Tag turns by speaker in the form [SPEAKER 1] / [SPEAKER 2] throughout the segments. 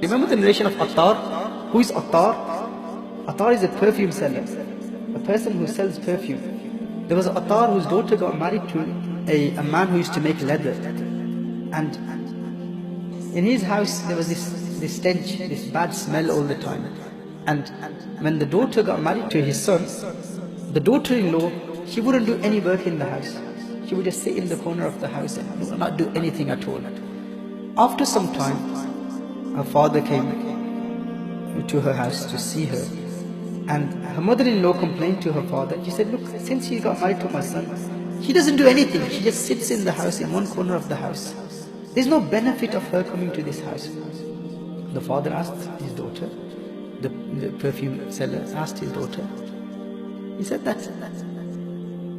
[SPEAKER 1] Remember the narration of Attar? Who is Attar? Attar is a perfume seller, a person who sells perfume. There was Attar whose daughter got married to a man who used to make leather. And in his house there was this stench, this bad smell all the time. And when the daughter got married to his son, the daughter-in-law, she wouldn't do any work in the house. She would just sit in the corner of the house and not do anything at all. After some time, her father came to her house to see her. And her mother-in-law complained to her father. She said, look, since she got married to my son, she doesn't do anything. She just sits in the house, in one corner of the house. There's no benefit of her coming to this house. The father asked his daughter, the perfume seller asked his daughter, he said that,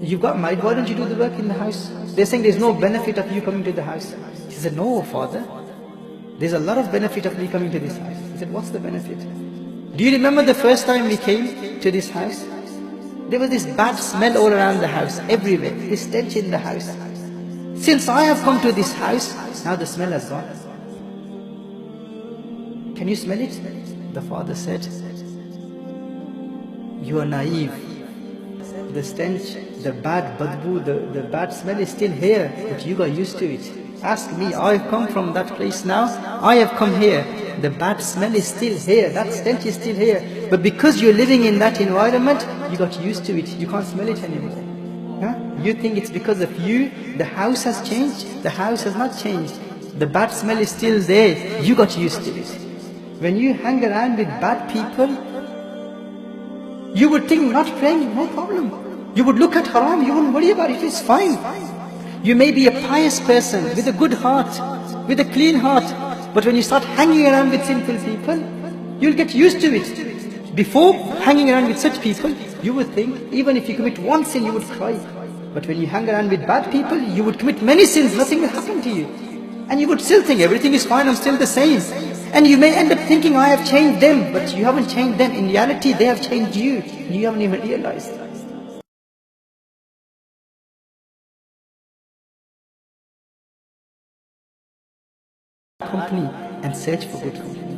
[SPEAKER 1] you've got married, why don't you do the work in the house? They're saying there's no benefit of you coming to the house. She said, no, father, there's a lot of benefit of me coming to this house. He said, what's the benefit? Do you remember the first time we came to this house? There was this bad smell all around the house, everywhere, this stench in the house. Since I have come to this house, now the smell has gone. Can you smell it? The father said, you are naive. The stench, the bad badbu, the bad smell is still here, but you got used to it. Ask me, I've come from that place now, I have come here. The bad smell is still here, that stench is still here. But because you're living in that environment, you got used to it, you can't smell it anymore. Huh? You think it's because of you, the house has changed? The house has not changed. The bad smell is still there, you got used to it. When you hang around with bad people, you would think not praying, no problem. You would look at haram, you wouldn't worry about it, it's fine. You may be a pious person with a good heart, with a clean heart, but when you start hanging around with sinful people, you'll get used to it. Before hanging around with such people, you would think, even if you commit one sin, you would cry. But when you hang around with bad people, you would commit many sins, nothing will happen to you. And you would still think, everything is fine, I'm still the same. And you may end up thinking, I have changed them, but you haven't changed them. In reality, they have changed you. You haven't even realized. Company and search for good company.